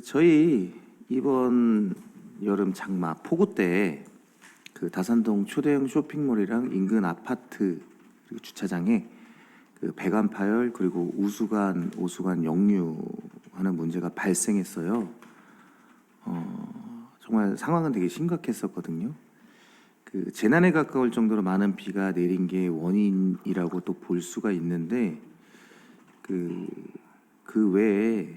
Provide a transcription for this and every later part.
저희 이번 여름 장마 폭우 때 그 다산동 초대형 쇼핑몰이랑 인근 아파트 그리고 주차장에 그 배관 파열 그리고 우수관, 오수관 역류하는 문제가 발생했어요. 정말 상황은 되게 심각했었거든요. 그 재난에 가까울 정도로 많은 비가 내린 게 원인이라고 또 볼 수가 있는데 그 외에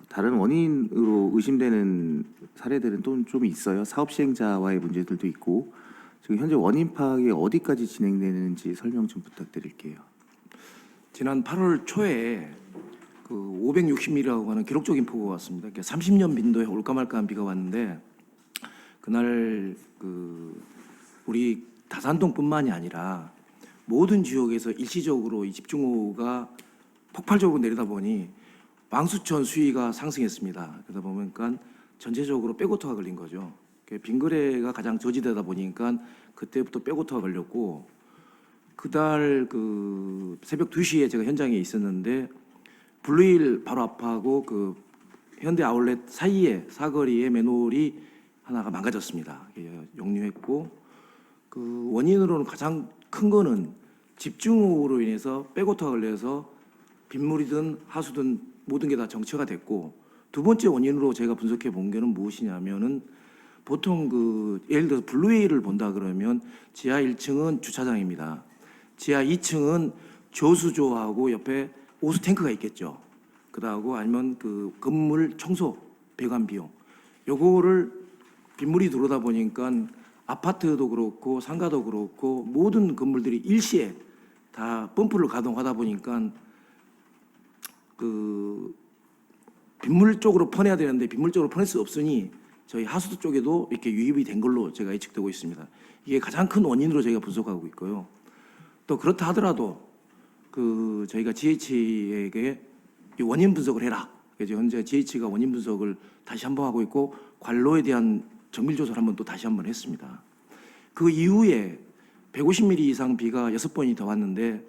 다른 원인으로 의심되는 사례들은 또 좀 있어요. 사업 시행자와의 문제들도 있고. 지금 현재 원인 파악이 어디까지 진행되는지 설명 좀 부탁드릴게요. 지난 8월 초에 그 560mm라고 하는 기록적인 폭우가 왔습니다. 30년 빈도에 올까 말까한 비가 왔는데 그날 우리 다산동뿐만이 아니라 모든 지역에서 일시적으로 이 집중호우가 폭발적으로 내리다 보니 왕수천 수위가 상승했습니다. 그러다 보니까 전체적으로 백오터가 걸린 거죠. 빙그레가 가장 저지되다 보니까 그때부터 백오터가 걸렸고 그달 새벽 2시에 제가 현장에 있었는데 블루힐 바로 앞하고 그 현대 아울렛 사이에 사거리에 맨홀이 하나가 망가졌습니다. 역류했고 그 원인으로는 가장 큰 거는 집중호우로 인해서 백오터가 걸려서 빗물이든 하수든 모든 게 다 정체가 됐고, 두 번째 원인으로 제가 분석해 본 게는 무엇이냐면은 보통 예를 들어서 블루웨이를 본다 그러면 지하 1층은 주차장입니다. 지하 2층은 저수조하고 옆에 오수 탱크가 있겠죠. 그다고 아니면 그 건물 청소 배관 비용. 요거를 빗물이 들어오다 보니까 아파트도 그렇고 상가도 그렇고 모든 건물들이 일시에 다 펌프를 가동하다 보니까 빗물 쪽으로 퍼내야 되는데 빗물 쪽으로 퍼낼 수 없으니 저희 하수도 쪽에도 이렇게 유입이 된 걸로 제가 예측되고 있습니다. 이게 가장 큰 원인으로 저희가 분석하고 있고요. 또 그렇다 하더라도 저희가 GH에게 원인 분석을 해라. 그래서 현재 GH가 원인 분석을 다시 한번 하고 있고 관로에 대한 정밀 조사를 한번 또 다시 한번 했습니다. 그 이후에 150mm 이상 비가 6번이 더 왔는데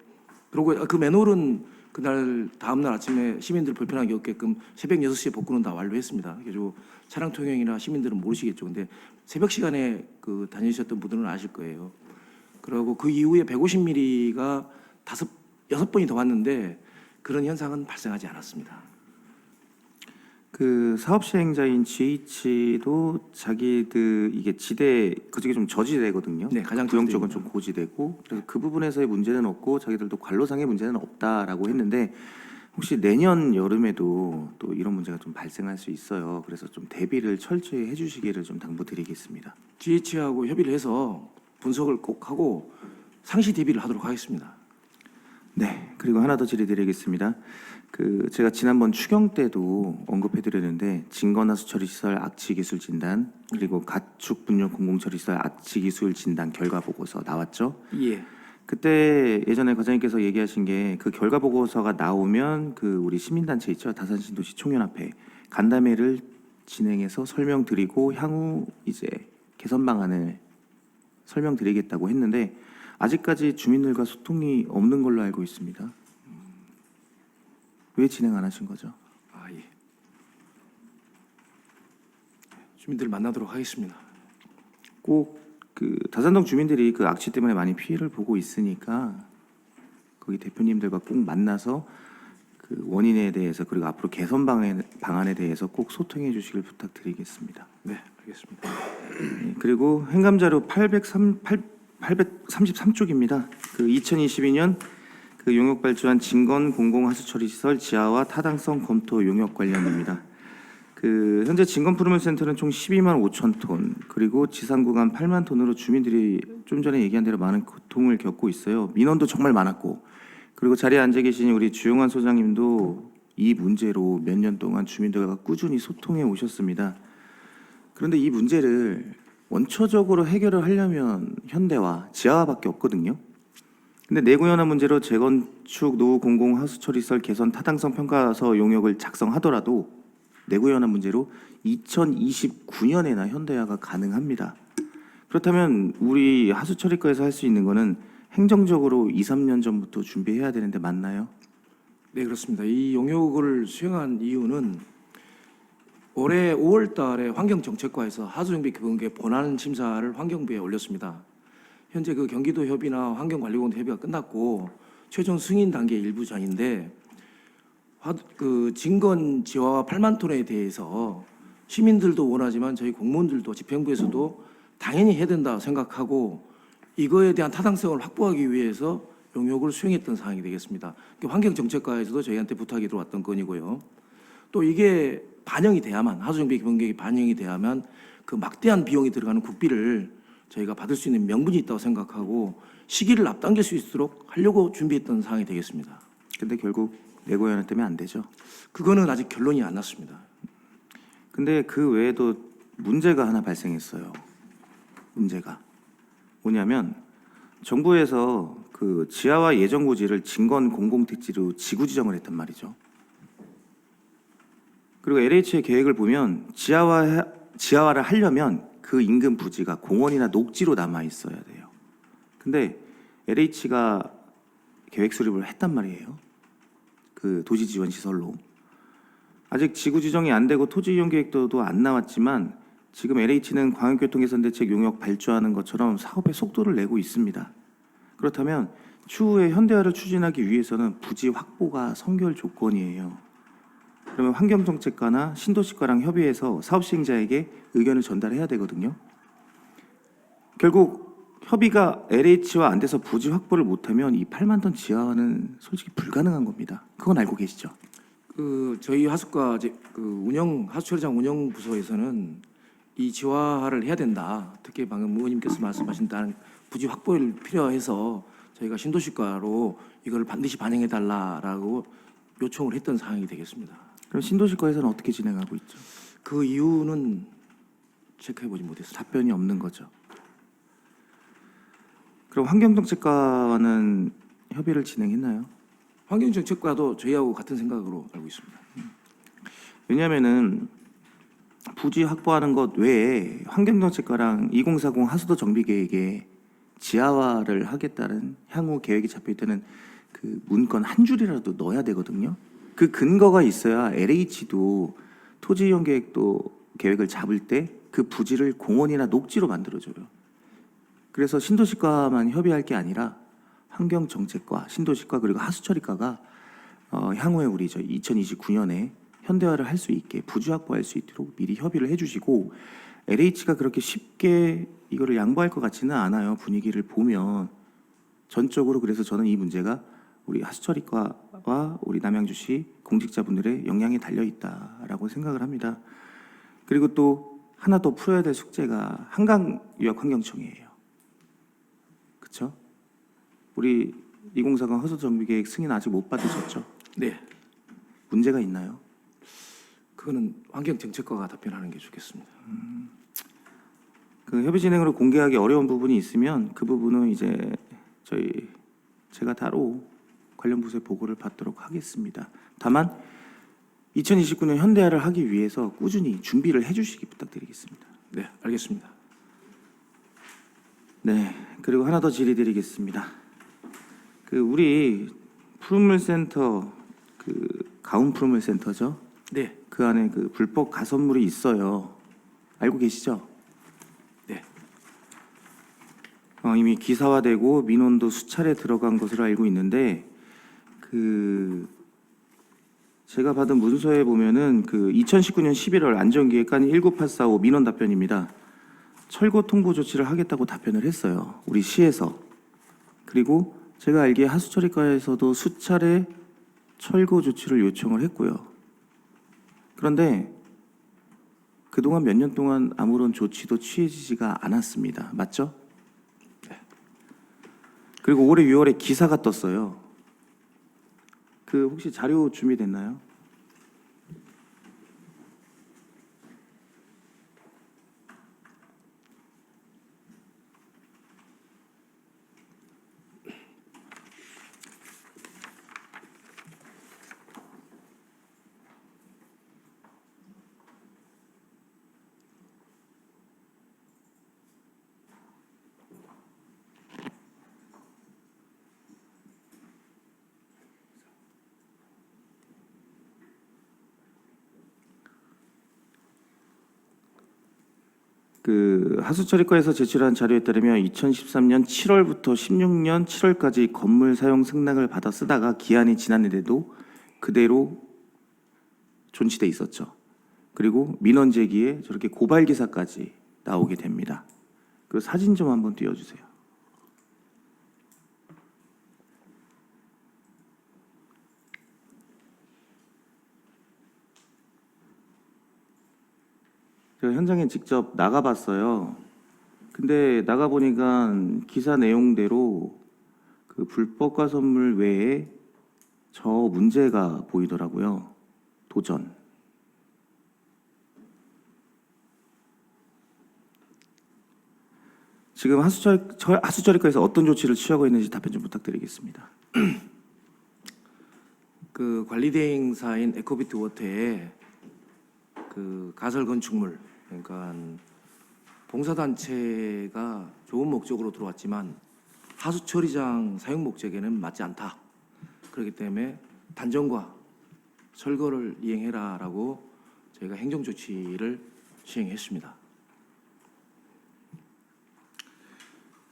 그리고 그 맨홀은 그날 다음날 아침에 시민들 불편하게 없게끔 새벽 6시에 복구는 다 완료했습니다. 그래서 차량 통행이나 시민들은 모르시겠죠. 근데 새벽 시간에 다니셨던 분들은 아실 거예요. 그리고 그 이후에 150mm가 6번이 더 왔는데 그런 현상은 발생하지 않았습니다. 그 사업 시행자인 GH도 자기들 이게 지대 그쪽이 좀 저지대거든요. 네, 가장 구형 쪽은 저지대입니다. 좀 고지대고 그래서 그 부분에서의 문제는 없고 자기들도 관로상의 문제는 없다라고 했는데 혹시 내년 여름에도 또 이런 문제가 좀 발생할 수 있어요. 그래서 좀 대비를 철저히 해주시기를 좀 당부드리겠습니다. GH하고 협의를 해서 분석을 꼭 하고 상시 대비를 하도록 하겠습니다. 네, 그리고 하나 더 질의드리겠습니다. 제가 지난번 추경 때도 언급해드렸는데 진건하수처리시설 악취기술 진단 그리고 가축 분뇨 공공처리시설 악취기술 진단 결과 보고서 나왔죠. 예. 그때 예전에 과장님께서 얘기하신 게 그 결과 보고서가 나오면 우리 시민단체 있죠, 다산신도시 총연합회 간담회를 진행해서 설명드리고 향후 이제 개선 방안을 설명드리겠다고 했는데 아직까지 주민들과 소통이 없는 걸로 알고 있습니다. 왜 진행 안 하신 거죠? 예. 주민들 만나도록 하겠습니다. 꼭 다산동 주민들이 그 악취 때문에 많이 피해를 보고 있으니까 거기 대표님들과 꼭 만나서 그 원인에 대해서 그리고 앞으로 개선 방안에 대해서 꼭 소통해 주시길 부탁드리겠습니다. 네, 알겠습니다. 그리고 행감자료 833쪽입니다. 2022년 용역 발주한 진건 공공하수처리시설 지하화 타당성 검토 용역 관련입니다. 현재 진건 푸르물센터는 총 12만 5천 톤 그리고 지상 구간 8만 톤으로 주민들이 좀 전에 얘기한 대로 많은 고통을 겪고 있어요. 민원도 정말 많았고 그리고 자리에 앉아 계신 우리 주용환 소장님도 이 문제로 몇 년 동안 주민들과 꾸준히 소통해 오셨습니다. 그런데 이 문제를 원초적으로 해결을 하려면 현대와 지하화밖에 없거든요. 근데 내구현황 문제로 재건축 노후 공공하수처리시설 개선 타당성 평가서 용역을 작성하더라도 내구현황 문제로 2029년에나 현대화가 가능합니다. 그렇다면 우리 하수처리과에서 할 수 있는 거는 행정적으로 2, 3년 전부터 준비해야 되는데 맞나요? 네, 그렇습니다. 이 용역을 수행한 이유는 올해 5월 달에 환경정책과에서 하수정비 기본계 본안 심사를 환경부에 올렸습니다. 현재 그 경기도 협의나 환경관리공단 협의가 끝났고 최종 승인 단계 일부 전인데 그 진건 지하화 8만 톤에 대해서 시민들도 원하지만 저희 공무원들도 집행부에서도 당연히 해야 된다 생각하고 이거에 대한 타당성을 확보하기 위해서 용역을 수행했던 사항이 되겠습니다. 환경정책과에서도 저희한테 부탁이 들어왔던 건이고요. 또 이게 반영이 돼야만 하수정비 기본계획이 반영이 돼야만 그 막대한 비용이 들어가는 국비를 저희가 받을 수 있는 명분이 있다고 생각하고 시기를 앞당길 수 있도록 하려고 준비했던 사항이 되겠습니다. 근데 결국 내고연화 때문에 안 되죠. 그거는 아직 결론이 안 났습니다. 근데 그 외에도 문제가 하나 발생했어요. 문제가 뭐냐면 정부에서 그 지하화 예정 고지를 진건 공공택지로 지구 지정을 했단 말이죠. 그리고 LH의 계획을 보면 지하화를 하려면 그 인근 부지가 공원이나 녹지로 남아 있어야 돼요. 근데 LH가 계획 수립을 했단 말이에요. 그 도시 지원 시설로. 아직 지구 지정이 안 되고 토지 이용 계획도도 안 나왔지만 지금 LH는 광역교통개선대책 용역 발주하는 것처럼 사업의 속도를 내고 있습니다. 그렇다면 추후에 현대화를 추진하기 위해서는 부지 확보가 선결 조건이에요. 그러면 환경정책과나 신도시과랑 협의해서 사업 시행자에게 의견을 전달해야 되거든요. 결국 협의가 LH와 안 돼서 부지 확보를 못하면 이 8만 톤 지하화는 솔직히 불가능한 겁니다. 그건 알고 계시죠? 그 저희 하수과 그 하수처리장 운영 부서에서는 이 지하화를 해야 된다. 특히 방금 의원님께서 말씀하신 부지 확보를 필요해서 저희가 신도시과로 이걸 반드시 반영해 달라라고 요청을 했던 사항이 되겠습니다. 그럼 신도시과에서는 어떻게 진행하고 있죠? 그 이유는 체크해 보지 못했습니다. 답변이 없는 거죠. 그럼 환경정책과와는 협의를 진행했나요? 환경정책과도 저희하고 같은 생각으로 알고 있습니다. 왜냐하면은 부지 확보하는 것 외에 환경정책과랑 2040 하수도 정비 계획에 지하화를 하겠다는 향후 계획이 잡혀 있다는 그 문건 한 줄이라도 넣어야 되거든요. 그 근거가 있어야 LH도 토지 이용 계획을 잡을 때 그 부지를 공원이나 녹지로 만들어줘요. 그래서 신도시과만 협의할 게 아니라 환경정책과 신도시과 그리고 하수처리과가 향후에 우리 2029년에 현대화를 할 수 있게 부지 확보할 수 있도록 미리 협의를 해주시고 LH가 그렇게 쉽게 이거를 양보할 것 같지는 않아요. 분위기를 보면 전적으로. 그래서 저는 이 문제가 우리 하수처리과와 우리 남양주시 공직자분들의 역량이 달려 있다라고 생각을 합니다. 그리고 또 하나 더 풀어야 될 숙제가 한강유역환경청이에요. 그렇죠? 우리 2040 하수정비계획 승인 아직 못 받으셨죠? 네, 문제가 있나요? 그거는 환경정책과가 답변하는 게 좋겠습니다. 그 협의 진행으로 공개하기 어려운 부분이 있으면 그 부분은 이제 제가 따로 관련 부서에 보고를 받도록 하겠습니다. 다만 2029년 현대화를 하기 위해서 꾸준히 준비를 해주시기 부탁드리겠습니다. 네, 알겠습니다. 네, 그리고 하나 더 질의드리겠습니다. 그 우리 푸른물센터 그 가온 푸른물센터죠? 네, 그 안에 그 불법 가설물이 있어요. 알고 계시죠? 네, 이미 기사화되고 민원도 수차례 들어간 것으로 알고 있는데 그 제가 받은 문서에 보면은 그 2019년 11월 안전기획관 19845 민원 답변입니다. 철거 통보 조치를 하겠다고 답변을 했어요. 우리 시에서. 그리고 제가 알기에 하수처리과에서도 수차례 철거 조치를 요청을 했고요. 그런데 그동안 몇 년 동안 아무런 조치도 취해지지가 않았습니다. 맞죠? 네. 그리고 올해 6월에 기사가 떴어요. 그 혹시 자료 준비됐나요? 그 하수처리과에서 제출한 자료에 따르면 2013년 7월부터 16년 7월까지 건물 사용 승낙을 받아 쓰다가 기한이 지났는데도 그대로 존치돼 있었죠. 그리고 민원 제기에 저렇게 고발 기사까지 나오게 됩니다. 그 사진 좀 한번 띄워주세요. 제가 현장에 직접 나가봤어요. 근데 나가보니까 기사 내용대로 그 불법 가설물 외에 저 문제가 보이더라고요. 도전. 지금 하수처리과에서 어떤 조치를 취하고 있는지 답변 좀 부탁드리겠습니다. 그 관리대행사인 에코비트 워터에 그 가설 건축물, 그러니까 봉사단체가 좋은 목적으로 들어왔지만 하수처리장 사용 목적에는 맞지 않다. 그렇기 때문에 단정과 철거를 이행해라라고 저희가 행정 조치를 시행했습니다.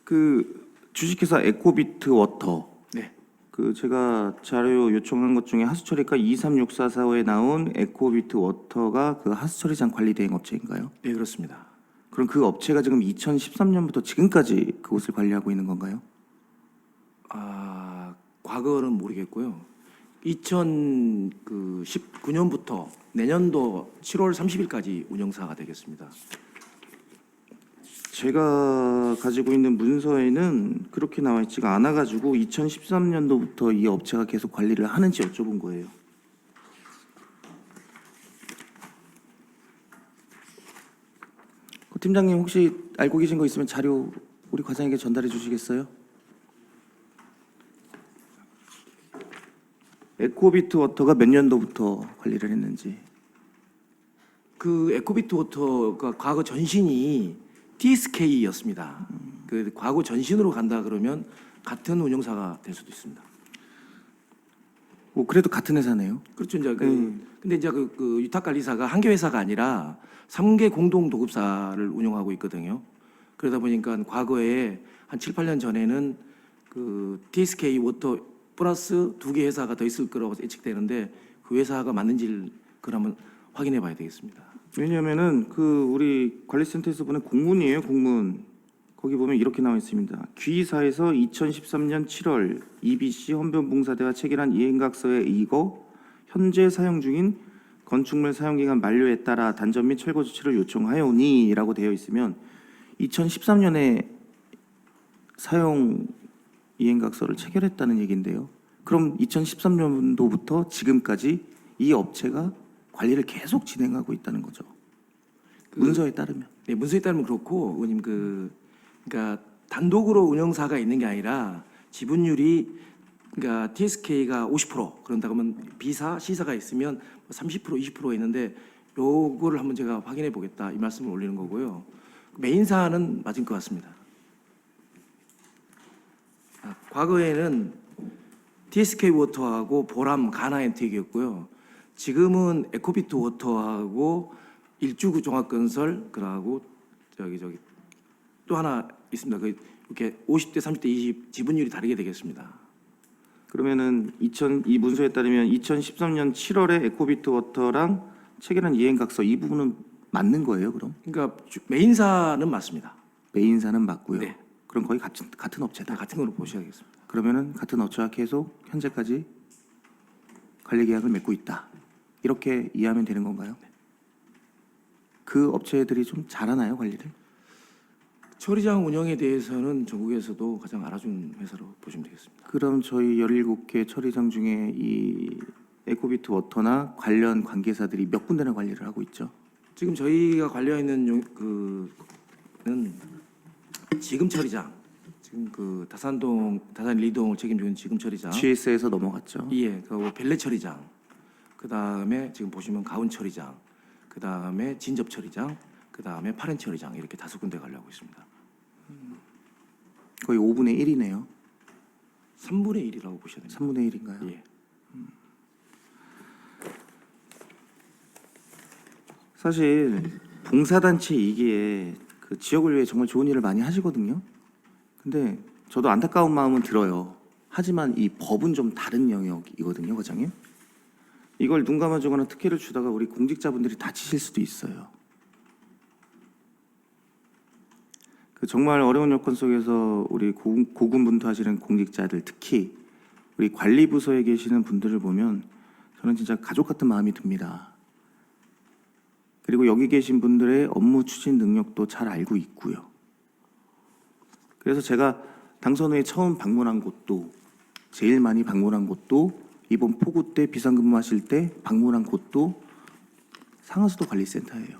그 주식회사 에코비트 워터, 네, 그 제가 자료 요청한 것 중에 하수처리과 236445에 나온 에코비트 워터가 그 하수처리장 관리 대행 업체인가요? 네 그렇습니다. 그럼 그 업체가 지금 2013년부터 지금까지 그곳을 관리하고 있는 건가요? 과거는 모르겠고요. 2019년부터 내년도 7월 30일까지 운영사가 되겠습니다. 제가 가지고 있는 문서에는 그렇게 나와 있지가 않아가지고 2013년도부터 이 업체가 계속 관리를 하는지 여쭤본 거예요. 팀장님 혹시 알고 계신 거 있으면 자료 우리 과장에게 전달해 주시겠어요? 에코비트 워터가 몇 년도부터 관리를 했는지. 그 에코비트 워터가 과거 전신이 TSK였습니다. 그 과거 전신으로 간다 그러면 같은 운영사가 될 수도 있습니다. 뭐 그래도 같은 회사네요. 그렇죠. 이제 근데 이제 그 유탁관리사가 한 개 회사가 아니라 3개 공동 도급사를 운영하고 있거든요. 그러다 보니까 과거에 한 7, 8년 전에는 그 TSK 워터 플러스 2개 회사가 더 있을 거라고 예측되는데 그 회사가 맞는지를 그러면 확인해 봐야 되겠습니다. 왜냐면은 그 우리 관리센터에서 보낸 공문이에요, 공문. 거기 보면 이렇게 나와 있습니다. 귀사에서 2013년 7월 EBC 헌변봉사대와 체결한 이행각서에 의거 현재 사용 중인 건축물 사용기간 만료에 따라 단전 및 철거 조치를 요청하여오니라고 되어 있으면 2013년에 사용 이행각서를 체결했다는 얘기인데요. 그럼 2013년도부터 지금까지 이 업체가 관리를 계속 진행하고 있다는 거죠. 문서에 따르면. 네, 문서에 따르면 그렇고 의원님 그러니까 단독으로 운영사가 있는 게 아니라 지분율이 그러니까 TSK가 50% 그런다 그러면 B사, C사가 있으면 30%, 20% 있는데 요거를 한번 제가 확인해 보겠다 이 말씀을 올리는 거고요. 메인사는 맞은 것 같습니다. 과거에는 TSK 워터하고 보람 가나엔텍이었고요. 지금은 에코비트 워터하고 일주구 종합건설 그러고 저기 또 하나 있습니다. 그 이렇게 50대, 30대, 20 지분율이 다르게 되겠습니다. 그러면은 이 문서에 따르면 2013년 7월에 에코비트 워터랑 체결한 이행각서 이 부분은 맞는 거예요, 그럼? 그러니까 메인사는 맞습니다. 메인사는 맞고요. 네. 그럼 거의 같은 업체다. 같은 걸로 보셔야겠습니다. 그러면은 같은 업체와 계속 현재까지 관리 계약을 맺고 있다. 이렇게 이해하면 되는 건가요? 그 업체들이 좀 잘하나요, 관리를? 처리장 운영에 대해서는 전국에서도 가장 알아준 회사로 보시면 되겠습니다. 그럼 저희 17개 처리장 중에 이 에코비트 워터나 관련 관계사들이 몇 군데나 관리를 하고 있죠? 지금 저희가 관리하고 있는 그는 지금 처리장, 지금 그 다산 리동을 책임지고 있는 지금 처리장, GS에서 넘어갔죠. 예, 그리고 벨레 처리장, 그 다음에 지금 보시면 가운 처리장, 그 다음에 진접 처리장, 그 다음에 파렌 처리장 이렇게 5군데 관리하고 있습니다. 거의 5분의 1이네요. 3분의 1이라고 보셔야 됩니다. 3분의 1인가요? 예. 사실 봉사단체이기에 그 그 지역을 위해 정말 좋은 일을 많이 하시거든요. 근데 저도 안타까운 마음은 들어요. 하지만 이 법은 좀 다른 영역이거든요, 과장님. 이걸 눈 감아주거나 특혜를 주다가 우리 공직자분들이 다치실 수도 있어요. 그 정말 어려운 여건 속에서 우리 고군분투하시는 공직자들, 특히 우리 관리부서에 계시는 분들을 보면 저는 진짜 가족 같은 마음이 듭니다. 그리고 여기 계신 분들의 업무 추진 능력도 잘 알고 있고요. 그래서 제가 당선 후에 처음 방문한 곳도, 제일 많이 방문한 곳도, 이번 폭우 때 비상근무하실 때 방문한 곳도 상하수도 관리센터예요.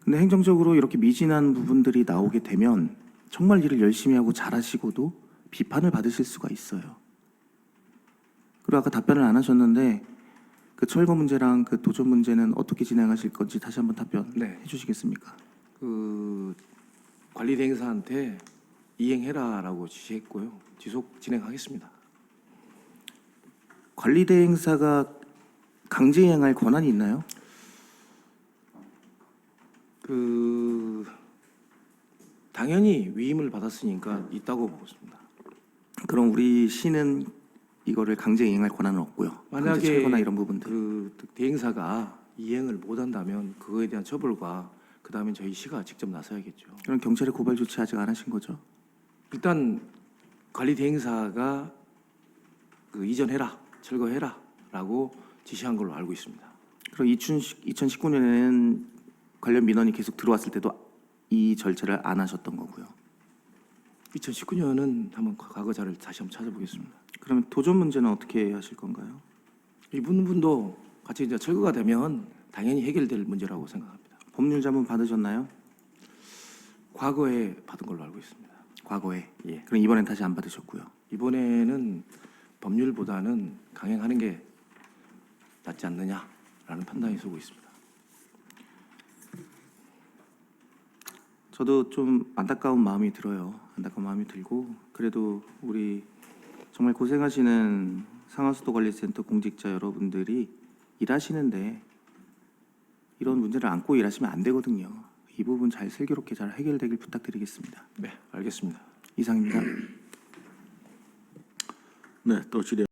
근데 행정적으로 이렇게 미진한 부분들이 나오게 되면 정말 일을 열심히 하고 잘하시고도 비판을 받으실 수가 있어요. 그리고 아까 답변을 안 하셨는데 그 철거 문제랑 그 도전 문제는 어떻게 진행하실 건지 다시 한번 답변해 네. 주시겠습니까? 그 관리 대행사한테 이행해라라고 지시했고요. 지속 진행하겠습니다. 관리대행사가 강제이행할 권한이 있나요? 그 당연히 위임을 받았으니까 있다고 보고 있습니다. 그럼 우리 시는 이거를 강제이행할 권한은 없고요. 강제 만약에 철거나 이런 부분들. 그 대행사가 이행을 못한다면 그거에 대한 처벌과 그 다음에 저희 시가 직접 나서야겠죠. 그럼 경찰에 고발 조치 아직 안 하신 거죠? 일단 관리 대행사가 그 이전해라, 철거해라라고 지시한 걸로 알고 있습니다. 그럼 2019년에는 관련 민원이 계속 들어왔을 때도 이 절차를 안 하셨던 거고요. 2019년은 한번 과거 자료를 다시 한번 찾아보겠습니다. 그러면 도전 문제는 어떻게 하실 건가요? 이 부분도 같이 이제 철거가 되면 당연히 해결될 문제라고 생각합니다. 법률 자문 받으셨나요? 과거에 받은 걸로 알고 있습니다. 과거에. 예. 그럼 이번엔 다시 안 받으셨고요. 이번에는 법률보다는 강행하는 게 낫지 않느냐라는 판단이 서고 있습니다. 저도 좀 안타까운 마음이 들어요. 안타까운 마음이 들고 그래도 우리 정말 고생하시는 상하수도관리센터 공직자 여러분들이 일하시는데 이런 문제를 안고 일하시면 안 되거든요. 이 부분 잘 슬기롭게 잘 해결되길 부탁드리겠습니다. 네, 알겠습니다. 이상입니다. 네, 또 질의.